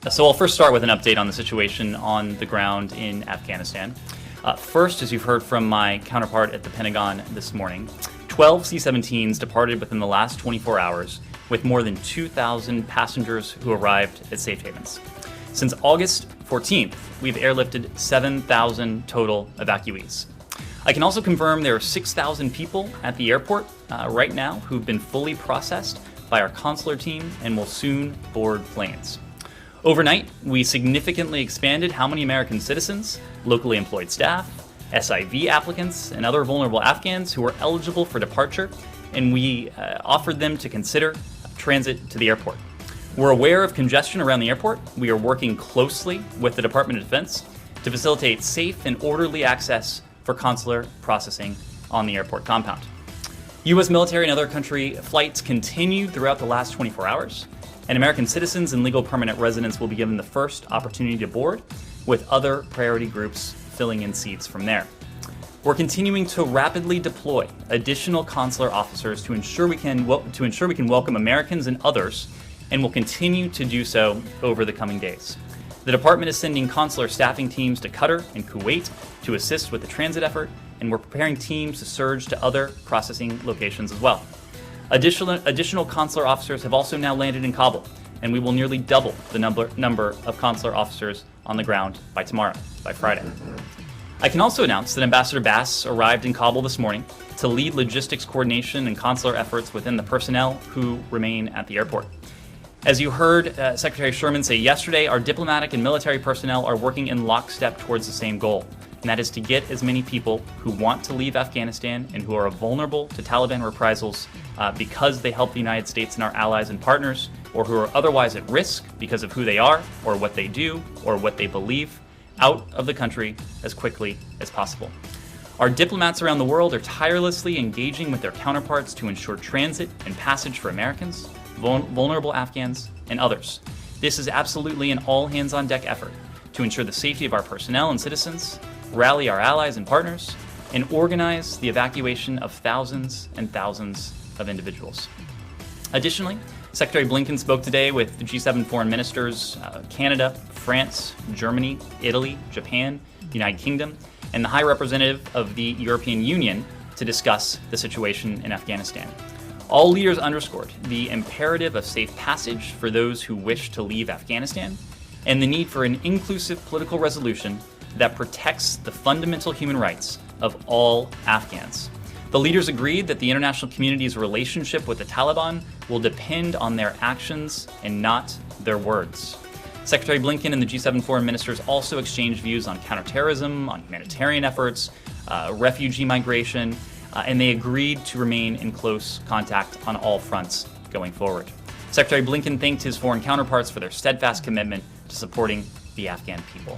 So I'll first start with an update on the situation on the ground in Afghanistan. First, as you've heard from my counterpart at the Pentagon this morning, 12 C-17s departed within the last 24 hours, with more than 2,000 passengers who arrived at safe havens. Since August 14th, we've airlifted 7,000 total evacuees. I can also confirm there are 6,000 people at the airport right now who've been fully processed by our consular team and will soon board planes. Overnight, we significantly expanded how many American citizens, locally employed staff, SIV applicants, and other vulnerable Afghans who are eligible for departure, and we offered them to consider transit to the airport. We're aware of congestion around the airport. We are working closely with the Department of Defense to facilitate safe and orderly access for consular processing on the airport compound. U.S. military and other country flights continued throughout the last 24 hours, and American citizens and legal permanent residents will be given the first opportunity to board, with other priority groups filling in seats from there. We're continuing to rapidly deploy additional consular officers to ensure we can welcome Americans and others, and will continue to do so over the coming days. The department is sending consular staffing teams to Qatar and Kuwait to assist with the transit effort, and we're preparing teams to surge to other processing locations as well. Additional consular officers have also now landed in Kabul, and we will nearly double the number of consular officers on the ground by tomorrow, by Friday. I can also announce that Ambassador Bass arrived in Kabul this morning to lead logistics coordination and consular efforts within the personnel who remain at the airport. As you heard Secretary Sherman say yesterday, our diplomatic and military personnel are working in lockstep towards the same goal, and that is to get as many people who want to leave Afghanistan and who are vulnerable to Taliban reprisals because they help the United States and our allies and partners, or who are otherwise at risk because of who they are, or what they do, or what they believe, out of the country as quickly as possible. Our diplomats around the world are tirelessly engaging with their counterparts to ensure transit and passage for Americans, vulnerable Afghans, and others. This is absolutely an all-hands-on-deck effort to ensure the safety of our personnel and citizens, rally our allies and partners, and organize the evacuation of thousands and thousands of individuals. Additionally, Secretary Blinken spoke today with the G7 foreign ministers, Canada, France, Germany, Italy, Japan, the United Kingdom, and the High Representative of the European Union to discuss the situation in Afghanistan. All leaders underscored the imperative of safe passage for those who wish to leave Afghanistan, and the need for an inclusive political resolution that protects the fundamental human rights of all Afghans. The leaders agreed that the international community's relationship with the Taliban will depend on their actions and not their words. Secretary Blinken and the G7 foreign ministers also exchanged views on counterterrorism, on humanitarian efforts, refugee migration, and they agreed to remain in close contact on all fronts going forward. Secretary Blinken thanked his foreign counterparts for their steadfast commitment to supporting the Afghan people.